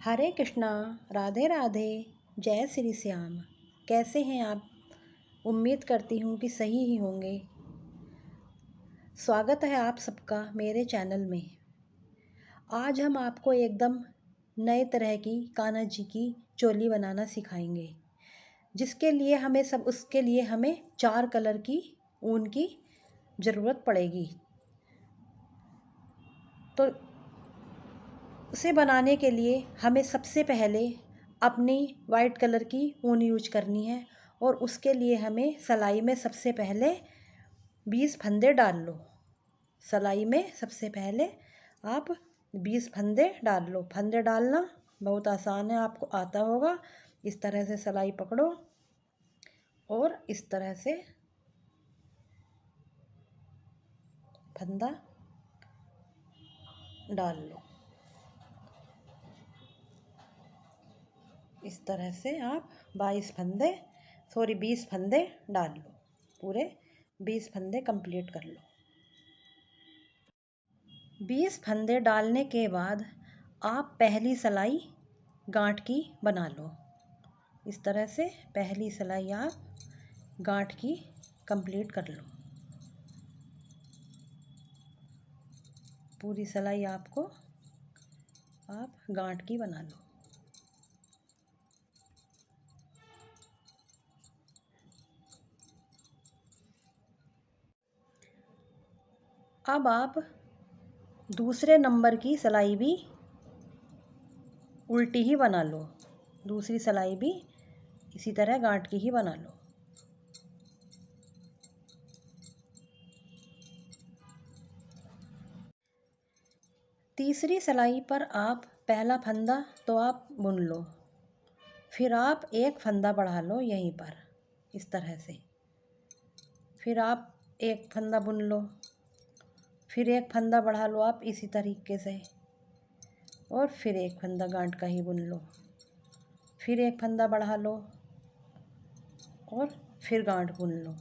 हरे कृष्णा, राधे राधे, जय श्री श्याम। कैसे हैं आप? उम्मीद करती हूँ कि सही ही होंगे। स्वागत है आप सबका मेरे चैनल में। आज हम आपको एकदम नए तरह की कान्हा जी की चोली बनाना सिखाएंगे, जिसके लिए उसके लिए हमें 4 कलर की ऊन की ज़रूरत पड़ेगी। तो उसे बनाने के लिए हमें सबसे पहले अपनी वाइट कलर की ऊन यूज करनी है, और उसके लिए हमें सिलाई में सबसे पहले 20 फंदे डाल लो। सिलाई में सबसे पहले आप 20 फंदे डाल लो। फंदे डालना बहुत आसान है, आपको आता होगा। इस तरह से सिलाई पकड़ो और इस तरह से फंदा डाल लो। इस तरह से आप 20 फंदे डाल लो। पूरे 20 फंदे कंप्लीट कर लो। 20 फंदे डालने के बाद आप पहली सिलाई गांठ की बना लो। इस तरह से पहली सिलाई आप गांठ की कंप्लीट कर लो। पूरी सिलाई आप गांठ की बना लो। अब आप दूसरे नंबर की सिलाई भी उल्टी ही बना लो। दूसरी सिलाई भी इसी तरह गांठ की ही बना लो। तीसरी सिलाई पर आप पहला फंदा तो आप बुन लो, फिर आप एक फंदा बढ़ा लो यहीं पर इस तरह से। फिर आप एक फंदा बुन लो, फिर एक फंदा बढ़ा लो आप इसी तरीके से, और फिर एक फंदा गांठ का ही बुन लो। फिर एक फंदा बढ़ा लो और फिर गांठ बुन लो।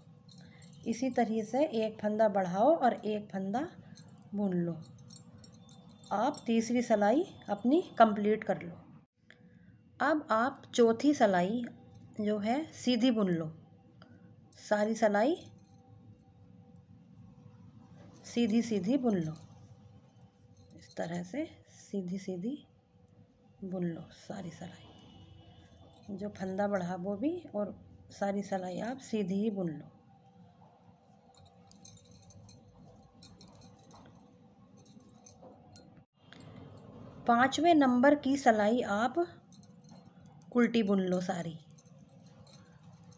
इसी तरीके से एक फंदा बढ़ाओ और एक फंदा बुन लो। आप तीसरी सिलाई अपनी कंप्लीट कर लो। अब आप चौथी सिलाई जो है सीधी बुन लो। सारी सिलाई सीधी सीधी बुन लो। इस तरह से सीधी सीधी बुन लो सारी सिलाई। जो फंदा बढ़ा वो भी, और सारी सिलाई आप सीधी ही बुन लो। पांचवें नंबर की सिलाई आप उल्टी बुन लो सारी।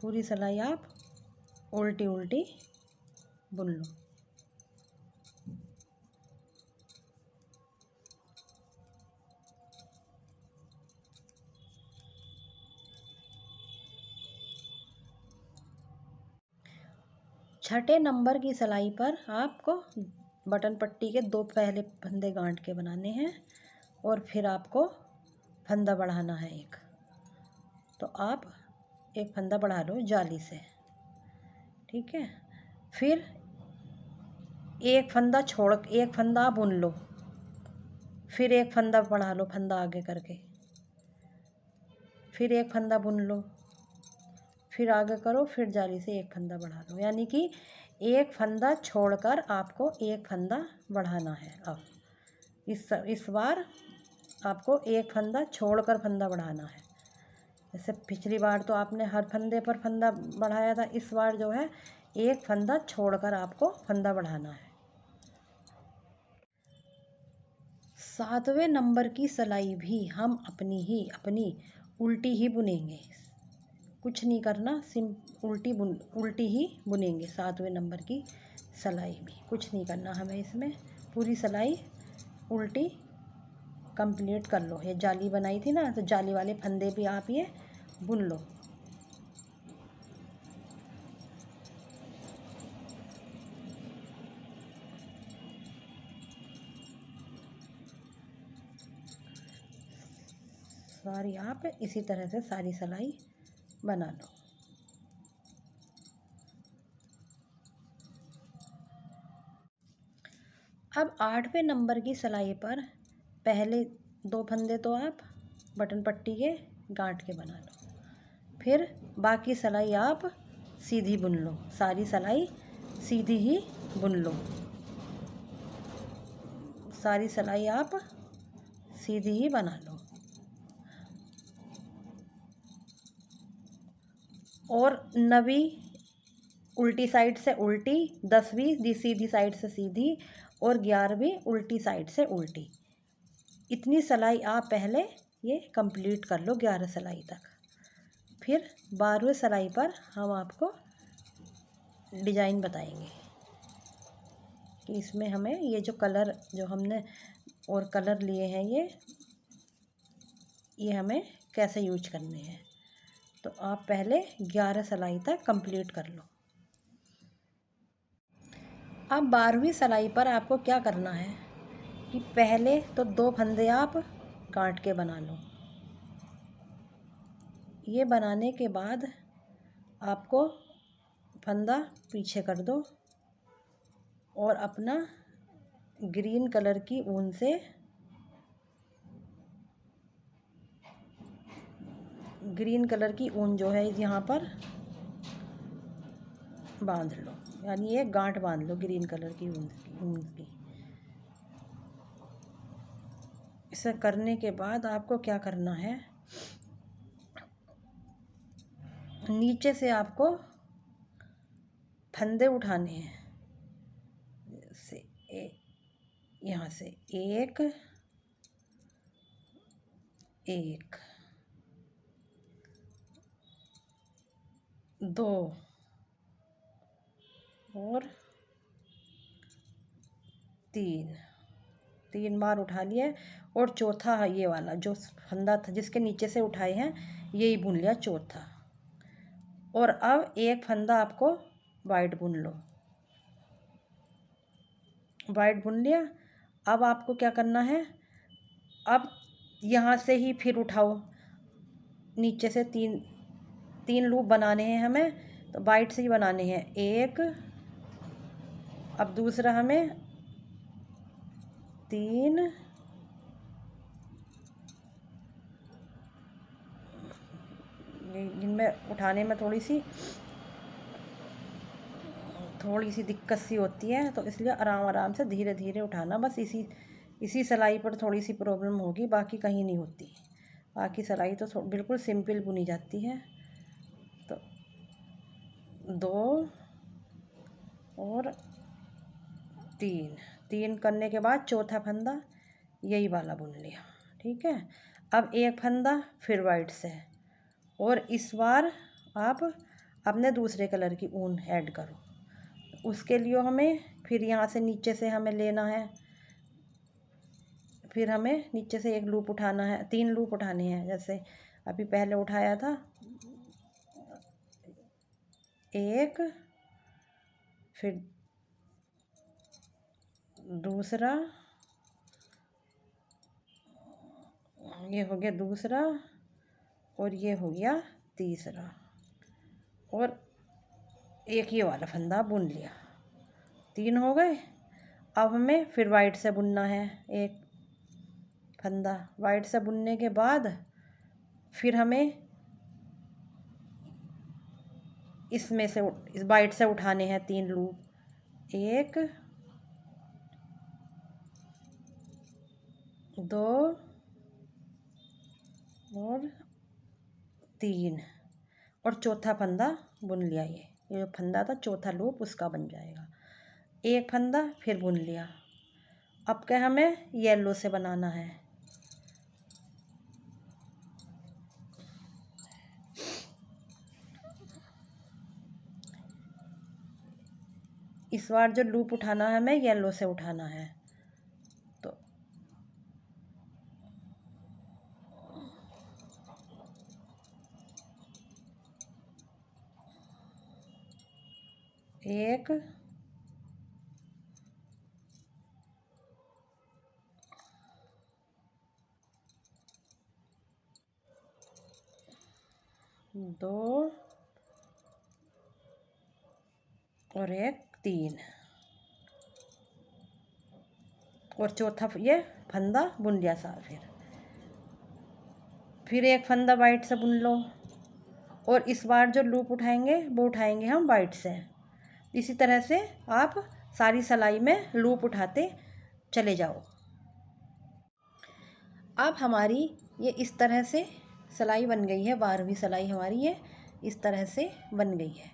पूरी सिलाई आप उल्टी उल्टी बुन लो। छठे नंबर की सिलाई पर आपको बटन पट्टी के 2 पहले फंदे गांठ के बनाने हैं, और फिर आपको फंदा बढ़ाना है एक। तो आप एक फंदा बढ़ा लो जाली से, ठीक है। फिर एक फंदा बुन लो, फिर एक फंदा बढ़ा लो फंदा आगे करके, फिर एक फंदा बुन लो, फिर आगे करो, फिर जाली से एक फंदा बढ़ा लो। यानी कि एक फंदा छोड़कर आपको एक फंदा बढ़ाना है। अब इस बार आपको एक फंदा छोड़कर फंदा बढ़ाना है। जैसे पिछली बार तो आपने हर फंदे पर फंदा बढ़ाया था, इस बार जो है एक फंदा छोड़कर आपको फंदा बढ़ाना है। 7वें नंबर की सिलाई भी हम अपनी उल्टी ही बुनेंगे। कुछ नहीं करना, उल्टी ही बुनेंगे। 7वें नंबर की सिलाई भी कुछ नहीं करना हमें इसमें। पूरी सिलाई उल्टी कंप्लीट कर लो। ये जाली बनाई थी ना, तो जाली वाले फंदे भी आप ये बुन लो। सारी आप इसी तरह से सारी सिलाई बना लो। अब 8वें नंबर की सिलाई पर पहले 2 फंदे तो आप बटन पट्टी के गांठ के बना लो। फिर बाकी सिलाई आप सीधी बुन लो, सारी सिलाई सीधी ही बुन लो, सारी सिलाई आप सीधी ही बना लो। और 9वीं उल्टी साइड से उल्टी, 10वीं सीधी साइड से सीधी और 11वीं उल्टी साइड से उल्टी। इतनी सिलाई आप पहले ये कंप्लीट कर लो 11 सिलाई तक। फिर 12वीं सिलाई पर हम आपको डिज़ाइन बताएंगे कि इसमें हमें ये जो कलर जो हमने और कलर लिए हैं ये हमें कैसे यूज करने हैं। तो आप पहले 11 सिलाई तक कंप्लीट कर लो। अब 12वीं सिलाई पर आपको क्या करना है कि पहले तो 2 फंदे आप गांठ के बना लो। ये बनाने के बाद आपको फंदा पीछे कर दो और अपना ग्रीन कलर की ऊन से जो है यहाँ पर बांध लो, यानी ये गांठ बांध लो ग्रीन कलर की ऊन की। इसे करने के बाद आपको क्या करना है, नीचे से आपको फंदे उठाने हैं। यहाँ से एक एक, 2 और 3 बार उठा लिया। और चौथा ये वाला जो फंदा था जिसके नीचे से उठाए हैं यही बुन लिया चौथा। और अब एक फंदा आपको वाइट बुन लो, वाइट बुन लिया। अब आपको क्या करना है, अब यहाँ से ही फिर उठाओ, नीचे से तीन लूप बनाने हैं हमें, तो वाइट से ही बनाने हैं। एक, अब दूसरा हमें 3, जिनमें उठाने में थोड़ी सी दिक्कत सी होती है, तो इसलिए आराम से धीरे धीरे उठाना। बस इसी सिलाई पर थोड़ी सी प्रॉब्लम होगी, बाकी कहीं नहीं होती। बाकी सिलाई तो बिल्कुल सिंपल बुनी जाती है। तो 2 और 3 करने के बाद चौथा फंदा यही वाला बुन लिया, ठीक है। अब एक फंदा फिर वाइट से, और इस बार आप अपने दूसरे कलर की ऊन ऐड करो। उसके लिए हमें फिर यहाँ से नीचे से हमें लेना है, फिर हमें नीचे से एक लूप उठाना है, 3 लूप उठाने हैं। जैसे अभी पहले उठाया था, एक, फिर दूसरा, ये हो गया दूसरा, और ये हो गया तीसरा, और एक ये वाला फंदा बुन लिया। 3 हो गए। अब हमें फिर वाइट से बुनना है एक फंदा। वाइट से बुनने के बाद फिर हमें इसमें से इस वाइट से उठाने हैं 3 लूप। 1, 2 और 3, और चौथा फंदा बुन लिया। ये जो फंदा था चौथा लूप उसका बन जाएगा। एक फंदा फिर बुन लिया। अब क्या हमें येलो से बनाना है। इस बार जो लूप उठाना है हमें येलो से उठाना है। तो एक, 2 और एक 3, और चौथा ये फंदा बुन लिया। फिर फिर एक फंदा वाइट से बुन लो, और इस बार जो लूप उठाएंगे वो उठाएंगे हम वाइट से। इसी तरह से आप सारी सिलाई में लूप उठाते चले जाओ। अब हमारी ये इस तरह से सिलाई बन गई है। 12वीं सिलाई हमारी ये इस तरह से बन गई है।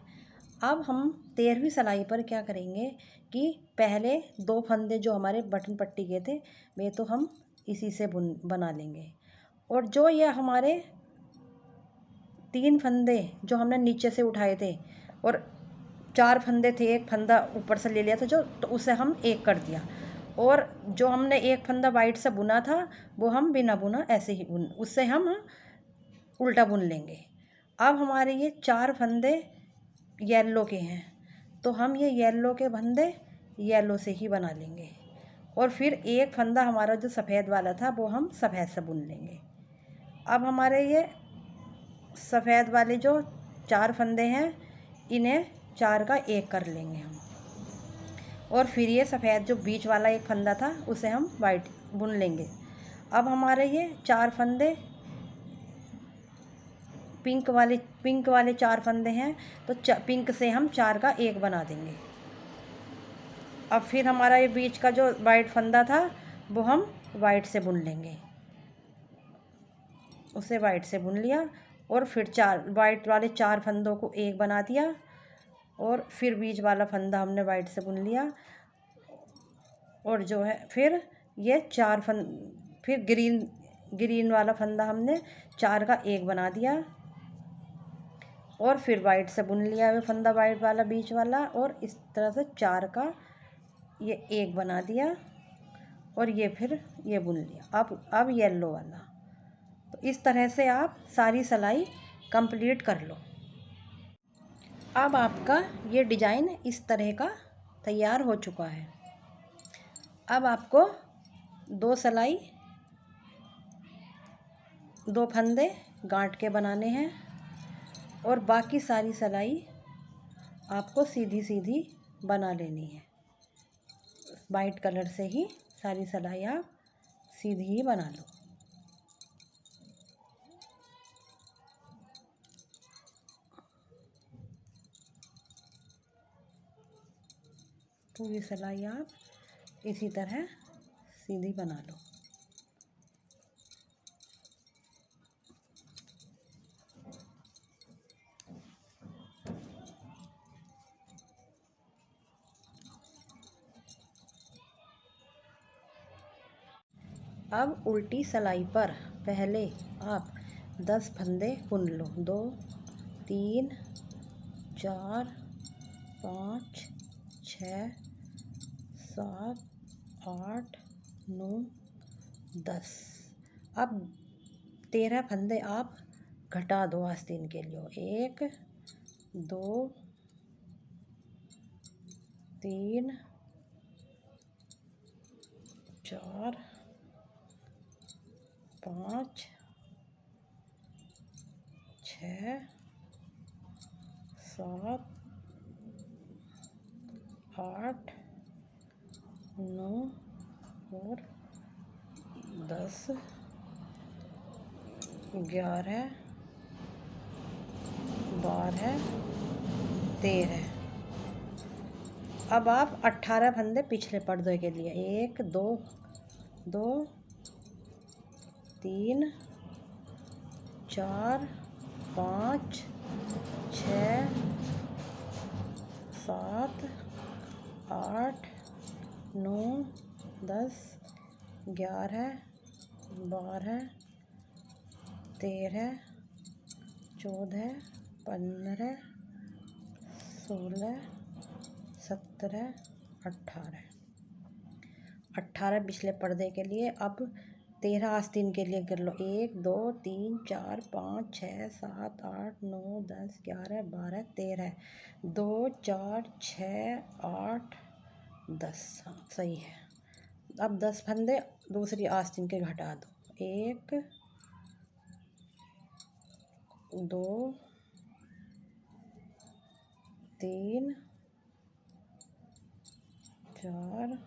अब हम 13वीं सिलाई पर क्या करेंगे कि पहले 2 फंदे जो हमारे बटन पट्टी के थे वे तो हम इसी से बना लेंगे, और जो ये हमारे 3 फंदे जो हमने नीचे से उठाए थे और 4 फंदे थे, एक फंदा ऊपर से ले लिया था जो, तो उसे हम एक कर दिया, और जो हमने एक फंदा वाइट से बुना था वो हम बिना बुना ऐसे ही उससे हम उल्टा बुन लेंगे। अब हमारे ये 4 फंदे येलो के हैं, तो हम ये येलो के फंदे येलो से ही बना लेंगे, और फिर एक फंदा हमारा जो सफ़ेद वाला था वो हम सफ़ेद से बुन लेंगे। अब हमारे ये सफ़ेद वाले जो 4 फंदे हैं इन्हें 4 का एक कर लेंगे हम, और फिर ये सफ़ेद जो बीच वाला एक फंदा था उसे हम वाइट बुन लेंगे। अब हमारे ये 4 फंदे पिंक वाले 4 फंदे हैं, तो पिंक से हम 4 का एक बना देंगे। अब फिर हमारा ये बीच का जो वाइट फंदा था वो हम वाइट से बुन लेंगे, उसे वाइट से बुन लिया, और फिर 4 वाइट वाले 4 फंदों को एक बना दिया, और फिर बीच वाला फंदा हमने वाइट से बुन लिया, और जो है फिर ये 4 फिर ग्रीन वाला फंदा हमने 4 का एक बना दिया, और फिर वाइट से बुन लिया वो फंदा वाइट वाला बीच वाला, और इस तरह से 4 का ये एक बना दिया, और ये फिर ये बुन लिया। अब येलो वाला। तो इस तरह से आप सारी सिलाई कंप्लीट कर लो। अब आपका ये डिज़ाइन इस तरह का तैयार हो चुका है। अब आपको 2 सिलाई 2 फंदे गांठ के बनाने हैं, और बाकी सारी सिलाई आपको सीधी सीधी बना लेनी है। वाइट कलर से ही सारी सिलाई आप सीधी ही बना लो। पूरी सिलाई आप इसी तरह सीधी बना लो। अब उल्टी सिलाई पर पहले आप 10 फंदे बुन लो। 2 3 4 5 6 7 8 9 10। अब 13 फंदे आप घटा दो आस्तीन के लिए। 1 2 3 4 5 6 7 8 9 और 10 11 12 13। अब आप 18 फंदे पिछले पर्दे के लिए। 1 2 2 3 4 5 6 7 8 9 10 11 12 13 14 15 16 17 18। 18 पिछले पर्दे के लिए। अब 13 आस्तीन के लिए कर लो। 1 2 3 4 5 6 7 8 9 10 11 12 13। 2 4 6 8 10। हाँ सही है। अब 10 फंदे दूसरी आस्तीन के घटा दो। 1 2 3 4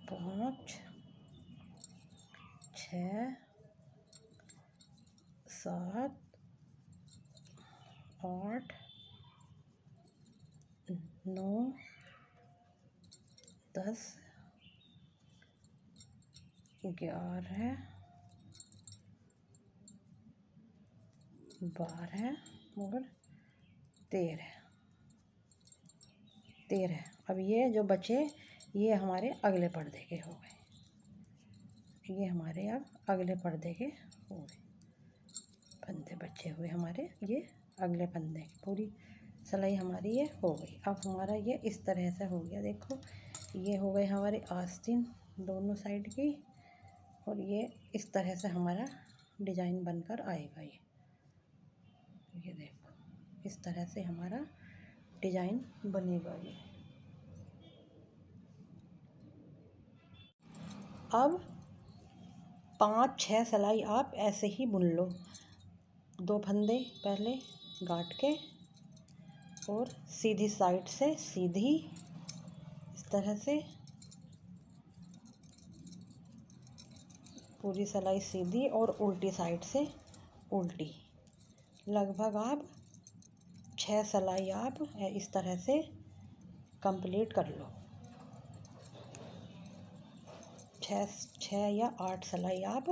5 6 6 7 8 9 10 11 12 और 13। अब ये जो बचे ये हमारे अगले पर्दे के हो गए। ये हमारे अब अगले पर्दे के हो गए। फंदे बचे हुए हमारे ये अगले फंदे की पूरी सिलाई हमारी ये हो गई। अब हमारा ये इस तरह से हो गया। देखो ये हो गए हमारे आस्तीन दोनों साइड की, और ये इस तरह से हमारा डिजाइन बनकर आएगा। ये देखो इस तरह से हमारा डिजाइन बनेगा। ये अब 5-6 सिलाई आप ऐसे ही बुन लो। 2 फंदे पहले गांठ के और सीधी साइड से सीधी इस तरह से पूरी सिलाई सीधी और उल्टी साइड से उल्टी। लगभग आप 6 सिलाई आप इस तरह से कंप्लीट कर लो। 6 या 8 सिलाई आप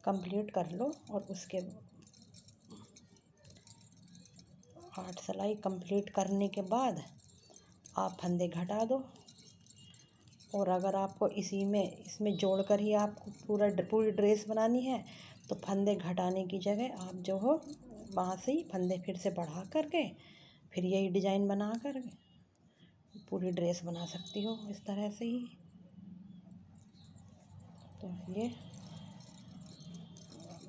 कंप्लीट कर लो, और उसके 8 सिलाई कंप्लीट करने के बाद आप फंदे घटा दो। और अगर आपको इसमें जोड़कर ही आपको पूरी ड्रेस बनानी है तो फंदे घटाने की जगह आप जो हो वहाँ से ही फंदे फिर से बढ़ा करके फिर यही डिजाइन बना कर पूरी ड्रेस बना सकती हो इस तरह से ही। तो ये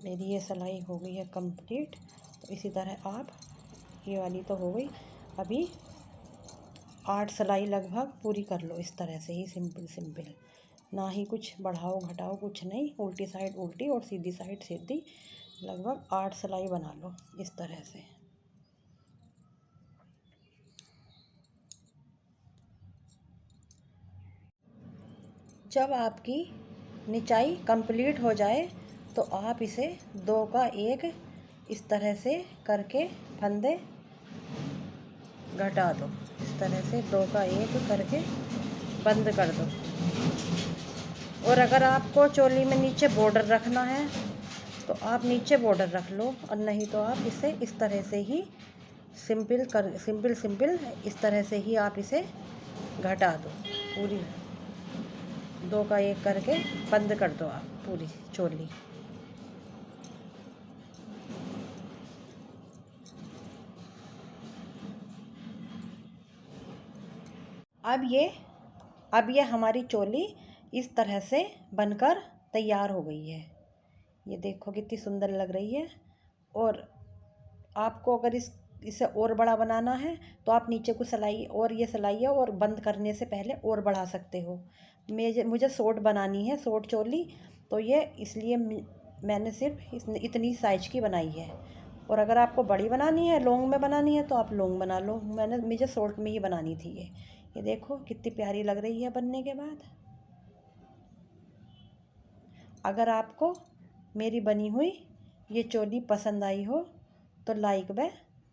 मेरी ये सिलाई हो गई है कंप्लीट। तो इसी तरह आप ये वाली तो हो गई। अभी 8 सिलाई लगभग पूरी कर लो इस तरह से ही सिंपल, ना ही कुछ बढ़ाओ घटाओ, कुछ नहीं। उल्टी साइड उल्टी और सीधी साइड सीधी। लगभग 8 सिलाई बना लो इस तरह से। जब आपकी निचाई कंप्लीट हो जाए तो आप इसे 2 का 1 इस तरह से करके फंदे घटा दो। इस तरह से 2 का 1 करके बंद कर दो। और अगर आपको चोली में नीचे बॉर्डर रखना है तो आप नीचे बॉर्डर रख लो, और नहीं तो आप इसे इस तरह से ही सिंपल इस तरह से ही आप इसे घटा दो। पूरी 2 का 1 करके बंद कर दो आप पूरी चोली। अब ये हमारी चोली इस तरह से बनकर तैयार हो गई है। ये देखो कितनी सुंदर लग रही है। और आपको अगर इसे और बड़ा बनाना है तो आप नीचे को सिलाई और ये सिलाई है और बंद करने से पहले और बढ़ा सकते हो। मुझे शॉर्ट बनानी है, शॉर्ट चोली, तो ये इसलिए मैंने सिर्फ इतनी साइज की बनाई है। और अगर आपको बड़ी बनानी है, लॉन्ग में बनानी है, तो आप लॉन्ग बना लो। मुझे शॉर्ट में ही बनानी थी ये देखो कितनी प्यारी लग रही है बनने के बाद। अगर आपको मेरी बनी हुई ये चोली पसंद आई हो तो लाइक व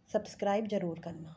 सब्सक्राइब ज़रूर करना।